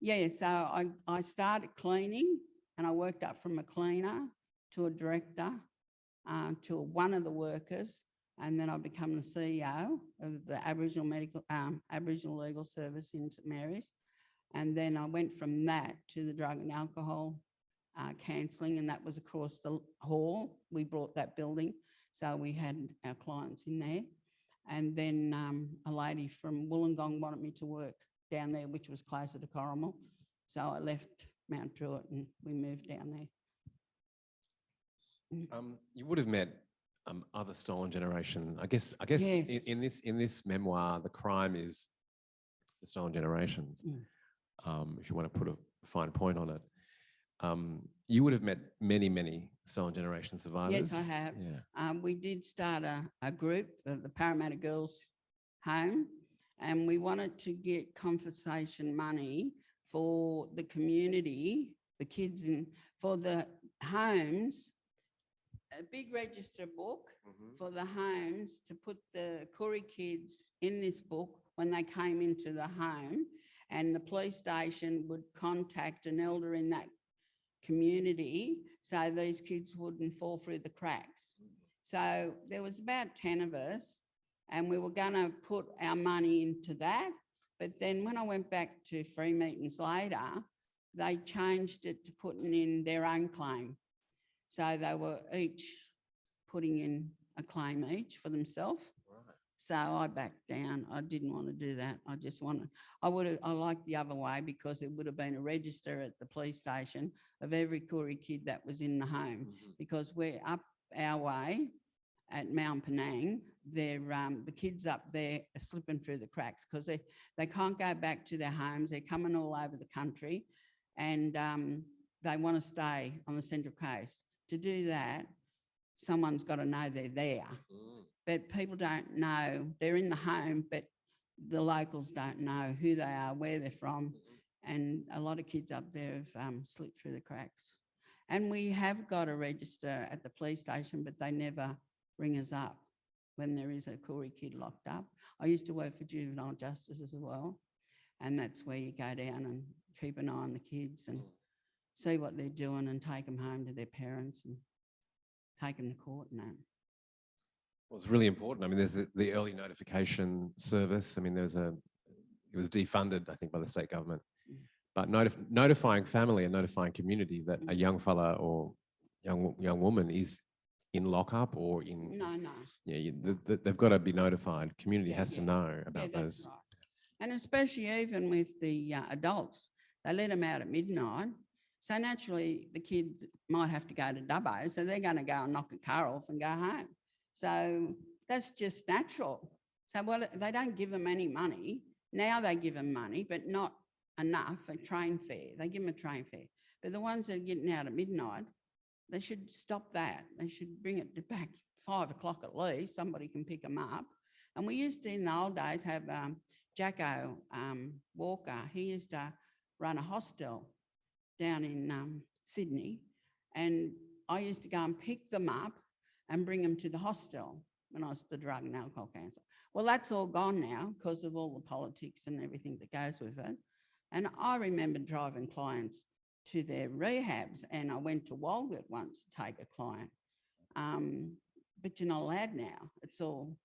Yeah, so I started cleaning, and I worked up from a cleaner to a director to one of the workers, and then I became the CEO of the Aboriginal Legal Service in St Mary's. And then I went from that to the drug and alcohol counselling, and that was across the hall. We brought that building, so we had our clients in there. And then a lady from Wollongong wanted me to work down there, which was closer to Corrimal. So I left Mount Druitt and we moved down there. You would have met other stolen generation. I guess yes. in this memoir, the crime is the stolen generations. If you want to put a fine point on it. You would have met many stolen generation survivors. Yes, I have. Yeah. We did start a group, the Parramatta Girls Home, and we wanted to get compensation money for the community, the kids for the homes, a big register book for the homes to put the Koori kids in this book when they came into the home, and the police station would contact an elder in that community so these kids wouldn't fall through the cracks. So there was about 10 of us, and we were going to put our money into that. But then when I went back to free meetings later, they changed it to putting in their own claim. So they were each putting in a claim each for themselves. Right. So I backed down. I didn't want to do that. I liked the other way because it would have been a register at the police station of every Koori kid that was in the home, because we're up our way at Mount Penang. They're, the kids up there are slipping through the cracks because they can't go back to their homes. They're coming all over the country, and they want to stay on the Central Coast. To do that, someone's got to know they're there. But people don't know. They're in the home, but the locals don't know who they are, where they're from. And a lot of kids up there have slipped through the cracks. And we have got a register at the police station, but they never ring us up when there is a Koori kid locked up. I used to work for juvenile justice as well. And that's where you go down and keep an eye on the kids and see what they're doing and take them home to their parents and take them to court and that. Well, it's really important. I mean, there's the early notification service. I mean, it was defunded, I think, by the state government. But notifying family and notifying community that a young fella or young woman is in lockup or in... No. Yeah, they've got to be notified. Community has to know about those. Right. And especially even with the adults, they let them out at midnight. So naturally, the kid might have to go to Dubbo, so they're going to go and knock a car off and go home. So that's just natural. So, well, they don't give them any money. Now they give them money, but not enough for train fare. They give them a train fare. But the ones that are getting out at midnight, they should stop that. They should bring it back 5 o'clock at least. Somebody can pick them up. And we used to, in the old days, have Jacko Walker. He used to run a hostel down in Sydney, and I used to go and pick them up and bring them to the hostel when I was the drug and alcohol counsellor. Well, that's all gone now because of all the politics and everything that goes with it. And I remember driving clients to their rehabs, and I went to Walgett once to take a client. But you're not allowed now. It's all,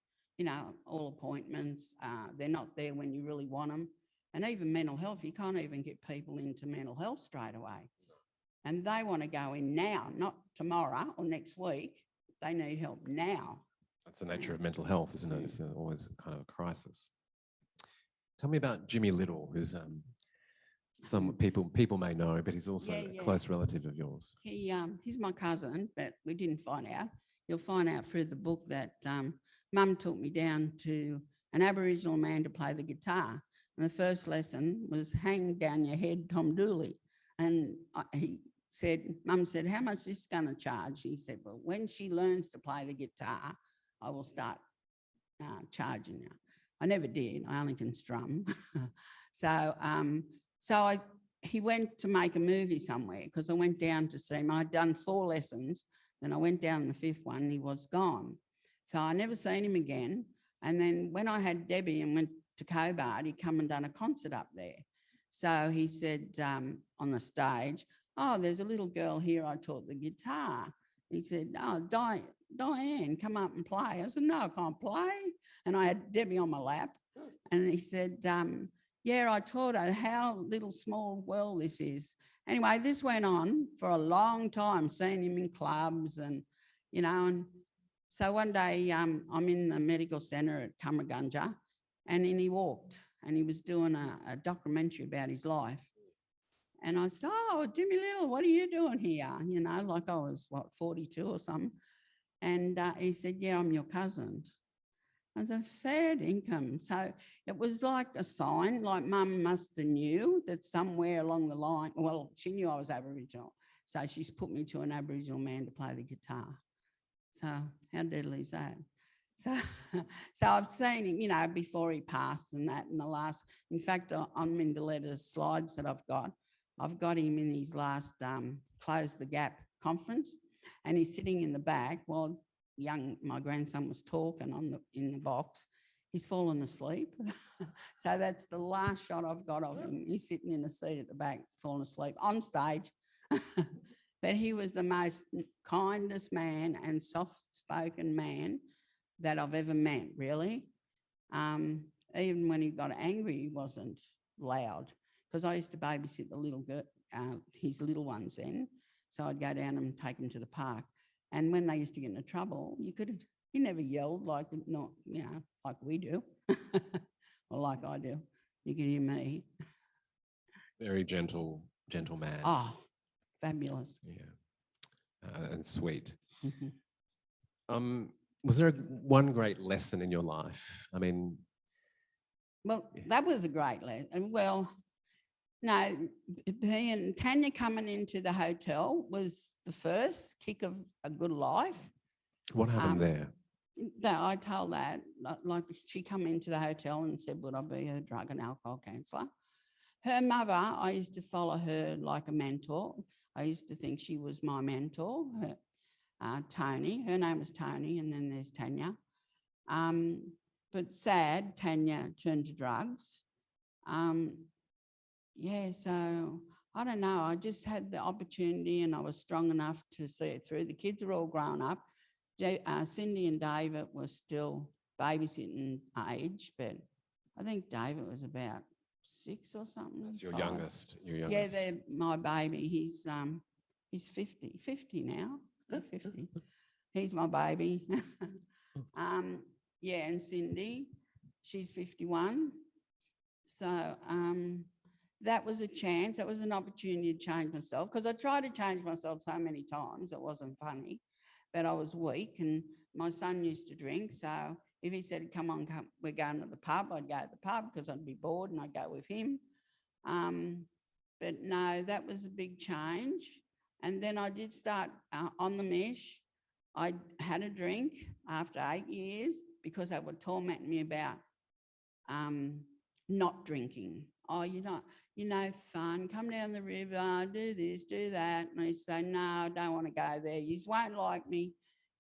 all appointments. They're not there when you really want them. And even mental health, you can't even get people into mental health straight away. And they want to go in now, not tomorrow or next week. They need help now. That's the nature of mental health, isn't it? It's always kind of a crisis. Tell me about Jimmy Little, who's some people may know, but he's also a close relative of yours. He's my cousin, but we didn't find out. You'll find out through the book that Mum took me down to an Aboriginal man to play the guitar. And the first lesson was hang down your head, Tom Dooley. And Mum said, how much is this going to charge? He said, well, when she learns to play the guitar, I will start charging her. I never did. I only can strum. He went to make a movie somewhere because I went down to see him. I'd done 4 lessons. Then I went down the 5th one and he was gone. So I never seen him again. And then when I had Debbie and went to Cobart, he come and done a concert up there. So he said on the stage, oh, there's a little girl here I taught the guitar. He said, oh, Dianne, come up and play. I said, no, I can't play. And I had Debbie on my lap. And he said, yeah, I taught her how little small world this is. Anyway, this went on for a long time, seeing him in clubs and, and so one day I'm in the medical centre at Cumragunja, and then he walked and he was doing a documentary about his life. And I said, oh, Jimmy Little, what are you doing here? Like I was, 42 or something. And he said, yeah, I'm your cousin. I said, fair income. So it was like a sign, like Mum must have knew that somewhere along the line, well, she knew I was Aboriginal. So she's put me to an Aboriginal man to play the guitar. So how deadly is that? So I've seen him, before he passed and that in the last, in fact, on Mindaletta's slides that I've got him in his last Close the Gap conference, and he's sitting in the back while my grandson was talking in the box. He's fallen asleep. So that's the last shot I've got of him. He's sitting in the seat at the back, falling asleep on stage. But he was the most kindest man and soft-spoken man that I've ever met, really. Even when he got angry, he wasn't loud, because I used to babysit the little girl, his little ones then. So I'd go down and take him to the park. And when they used to get into trouble, he never yelled like like we do, or like I do. You can hear me. Very gentle man. Oh, fabulous. Yeah, and sweet. Mm-hmm. Was there one great lesson in your life? I mean, well, that was a great lesson. Well, no, Tanya coming into the hotel was the first kick of a good life. What happened there? That I told that, like she come into the hotel and said, would I be a drug and alcohol counsellor? Her mother, I used to follow her like a mentor. I used to think she was my mentor, Tony. Her name was Tony, and then there's Tanya. But sad, Tanya turned to drugs. So I don't know. I just had the opportunity and I was strong enough to see it through. The kids are all grown up. Cindy and David were still babysitting age, but I think David was about 6 or something. That's your 5. youngest. Yeah, they're my baby. He's 50 now. 50. He's my baby. And Cindy, she's 51. So that was a chance. That was an opportunity to change myself, because I tried to change myself so many times. It wasn't funny, but I was weak, and my son used to drink. So if he said, come on, we're going to the pub, I'd go to the pub because I'd be bored and I'd go with him. But no, that was a big change. And then I did start on the mesh. I had a drink after 8 years because they would torment me about not drinking. Oh, fun, come down the river, do this, do that. And I say, no, I don't want to go there. You won't like me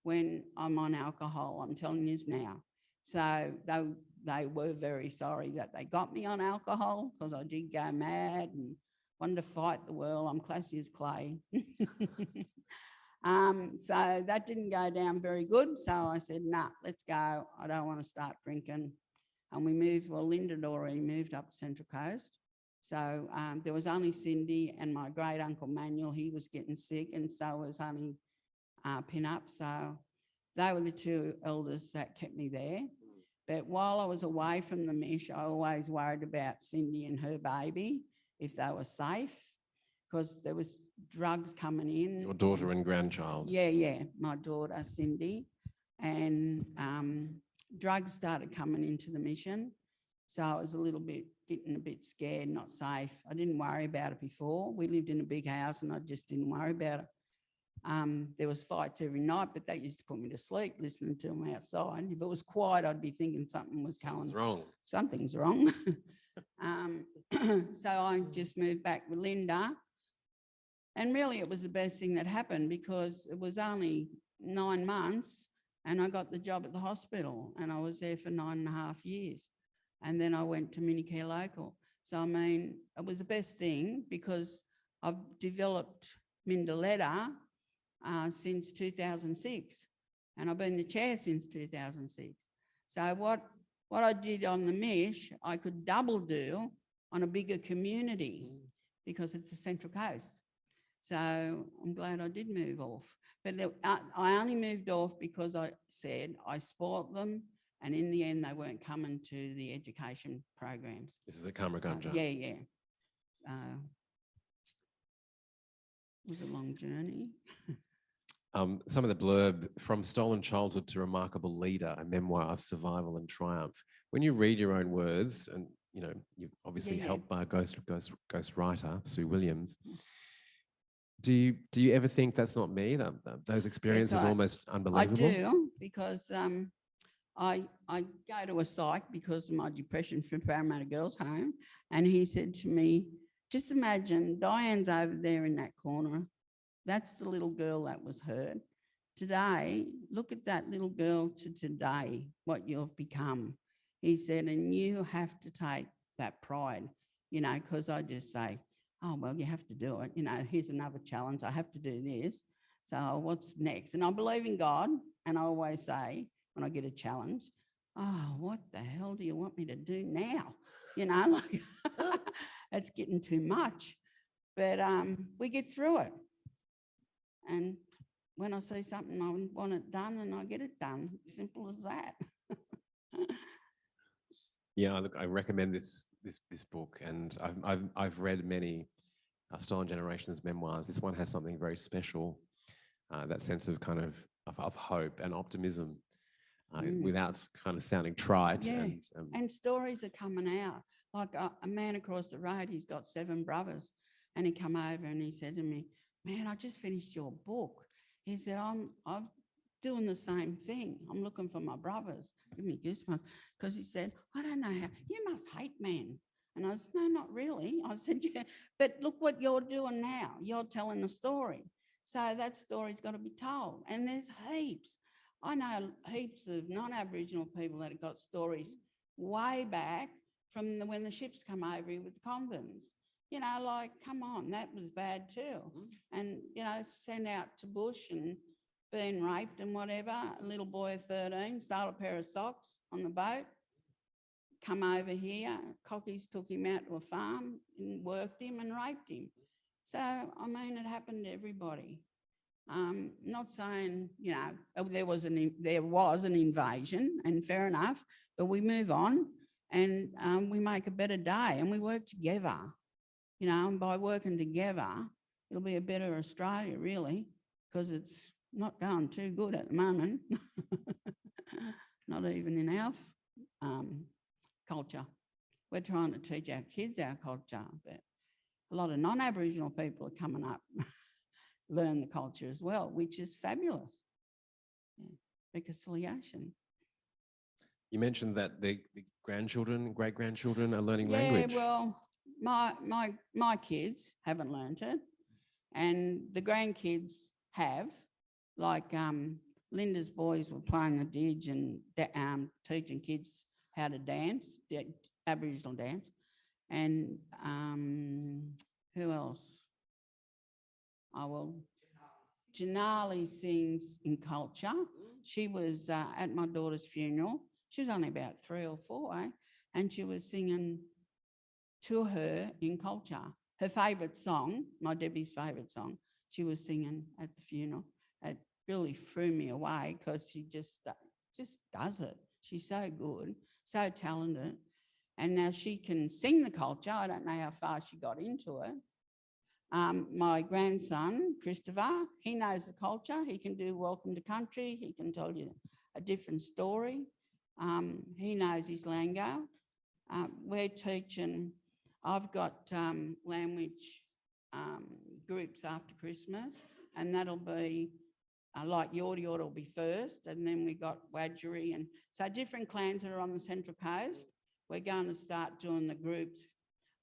when I'm on alcohol, I'm telling you now. So they were very sorry that they got me on alcohol, because I did go mad and wanted to fight the world. I'm classy as clay. So that didn't go down very good. So I said, nah, let's go. I don't want to start drinking. And we moved, Linda had already moved up the Central Coast. So there was only Cindy and my great uncle Manuel. He was getting sick, and so was only Pin-Up. So they were the two elders that kept me there. But while I was away from the mesh, I always worried about Cindy and her baby, if they were safe, because there was drugs coming in. Your daughter and grandchild. Yeah, my daughter, Cindy. And drugs started coming into the mission. So I was getting a bit scared, not safe. I didn't worry about it before. We lived in a big house and I just didn't worry about it. There was fights every night, but that used to put me to sleep, listening to them outside. If it was quiet, I'd be thinking something was going. Something's wrong. So I just moved back with Linda. And really it was the best thing that happened, because it was only 9 months and I got the job at the hospital, and I was there for 9.5 years. And then I went to Minicare Local. So, I mean, it was the best thing, because I've developed Mindaletta since 2006, and I've been the chair since 2006. So what I did on the mesh, I could double do on a bigger community, because it's the Central Coast. So I'm glad I did move off. But I only moved off because I said I spoilt them, and in the end, they weren't coming to the education programs. This is at Kamargunja. So, yeah. It was a long journey. Some of the blurb, From Stolen Childhood to Remarkable Leader, a memoir of survival and triumph. When you read your own words, and you've obviously helped by a ghost writer, Sue Williams, do you ever think that's not me? Those experiences are almost unbelievable. I do, because I go to a psych because of my depression from Parramatta Girls' Home, and he said to me, just imagine Diane's over there in that corner. That's the little girl that was hurt. Today, look at that little girl to today, what you've become. He said, and you have to take that pride, because I just say, oh, well, you have to do it. Here's another challenge. I have to do this. So what's next? And I believe in God. And I always say, when I get a challenge, oh, what the hell do you want me to do now? It's getting too much. But we get through it. And when I see something, I want it done and I get it done. Simple as that. Yeah, look, I recommend this book, and I've read many Stolen Generations memoirs. This one has something very special, that sense of kind of hope and optimism, without kind of sounding trite. Yeah. And And stories are coming out. Like a man across the road, he's got 7 brothers, and he come over and he said to me, "Man, I just finished your book." He said, I'm doing the same thing. I'm looking for my brothers." Give me goosebumps, because he said, "I don't know how, you must hate men." And I said, "No, not really." I said, "Yeah, but look what you're doing now. You're telling a story. So that story's got to be told." And there's heaps. I know heaps of non-Aboriginal people that have got stories way back from when the ships come over here with the convents. You know, like, come on, that was bad too. And, you know, sent out to bush and being raped and whatever. A little boy of 13 stole a pair of socks on the boat, come over here. Cockies took him out to a farm and worked him and raped him. So, I mean, it happened to everybody. Not saying, you know, there was an invasion, and fair enough, but we move on and we make a better day and we work together, you know, and by working together, it'll be a better Australia, really, because it's not going too good at the moment. Not even in our culture. We're trying to teach our kids our culture, but a lot of non-Aboriginal people are coming up, learn the culture as well, which is fabulous. Yeah. Reconciliation. you mentioned that the grandchildren, great-grandchildren are learning language. Yeah, well, my kids haven't learnt it, and the grandkids have. Like Linda's boys were playing the didge and teaching kids how to dance, Aboriginal dance, and who else? Oh, well, Janali sings in culture. She was at my daughter's funeral. She was only about 3 or 4, and she was singing to her in culture. Her favourite song, my Debbie's favourite song, she was singing at the funeral. It really threw me away because she just does it. She's so good, so talented. And now she can sing the culture. I don't know how far she got into it. My grandson, Christopher, he knows the culture. He can do Welcome to Country. He can tell you a different story. He knows his lingo. We're teaching, I've got language groups after Christmas, and that'll be like Yorta will be first, and then we got Wadjuri, and so different clans that are on the Central Coast. We're going to start doing the groups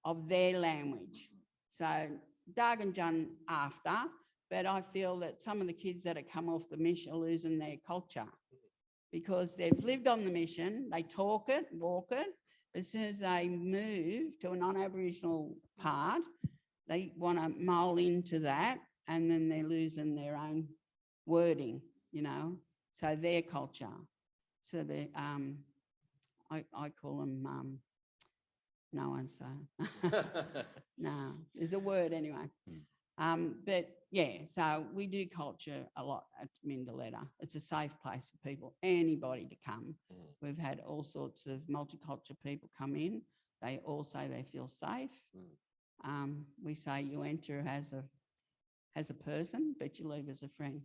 of their language. So Darganjun after, but I feel that some of the kids that have come off the mission are losing their culture because they've lived on the mission, they talk it, walk it. As soon as they move to a non-Aboriginal part, they want to mould into that, and then they're losing their own wording, you know, so their culture. So they, I call them, no one say. No, there's a word anyway. But yeah, so we do culture a lot at Mindaletta. It's a safe place for people, anybody to come. We've had all sorts of multicultural people come in. They all say they feel safe. We say you enter as a person, but you leave as a friend.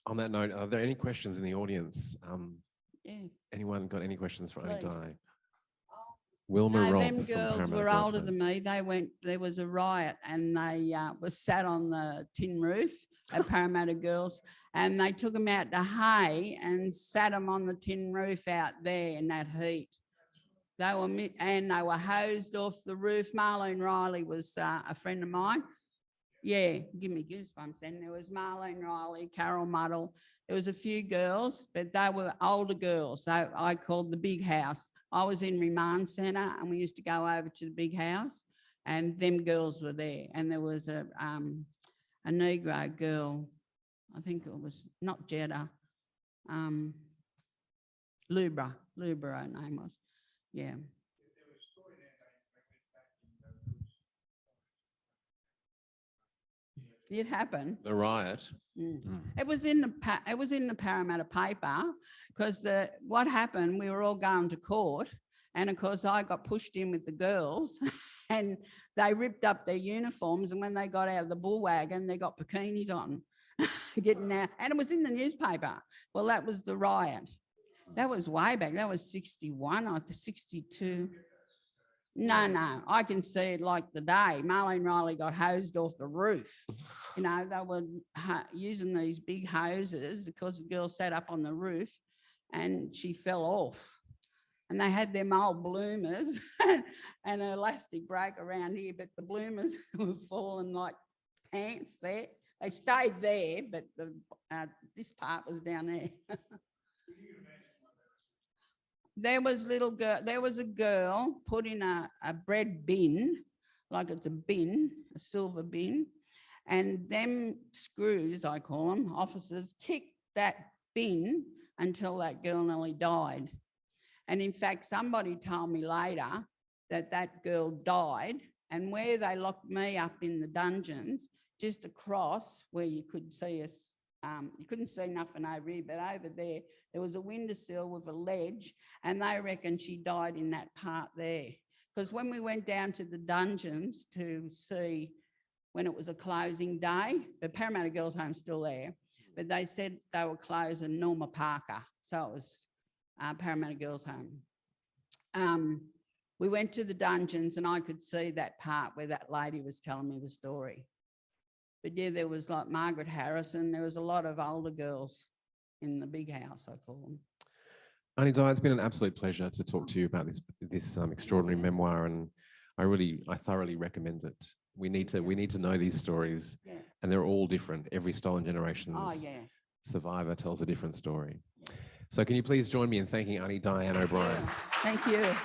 On that note, are there any questions in the audience? Yes. Anyone got any questions for Auntie Please. Dianne? Wilma No, Robb them from girls Parramatta were Girls' older Home. than me. There was a riot and they were sat on the tin roof at Parramatta Girls, and they took them out to Hay and sat them on the tin roof out there in that heat. They were hosed off the roof. Marlene Riley was a friend of mine. Yeah, give me goosebumps. And there was Marlene Riley, Carol Muddle. There was a few girls, but they were older girls. So I called the big house. I was in Remand Centre, and we used to go over to the big house, and them girls were there. And there was a Negro girl, I think it was not Jeddah, Lubra her name was. Yeah. It happened. The riot. It was in the Parramatta paper because what happened, we were all going to court, and of course I got pushed in with the girls and they ripped up their uniforms, and when they got out of the bull wagon, they got bikinis on getting out, and it was in the newspaper. Well, that was the riot. That was way back. That was 61 or 62. No, I can see it like the day. Marlene Riley got hosed off the roof. You know, they were using these big hoses because the girl sat up on the roof and she fell off. And they had them old bloomers and an elastic brake around here, but the bloomers were falling like pants there. They stayed there, but this part was down there. There was a girl put in a bread bin, like it's a bin, a silver bin, and them screws, I call them, officers, kicked that bin until that girl nearly died. And in fact, somebody told me later that girl died, and where they locked me up in the dungeons, just across where you could see us, you couldn't see nothing over here, but over there was a windowsill with a ledge, and they reckon she died in that part there. Because when we went down to the dungeons to see when it was a closing day, the Parramatta Girls' Home's still there, but they said they were closing Norma Parker, so it was Parramatta Girls' Home. We went to the dungeons and I could see that part where that lady was telling me the story. But yeah, there was like Margaret Harrison. There was a lot of older girls in the big house, I call them. Auntie Dianne, it's been an absolute pleasure to talk to you about this extraordinary memoir, and I thoroughly recommend it. We need to know these stories, and they're all different. Every stolen generation's survivor tells a different story. So can you please join me in thanking Auntie Dianne O'Brien? Thank you.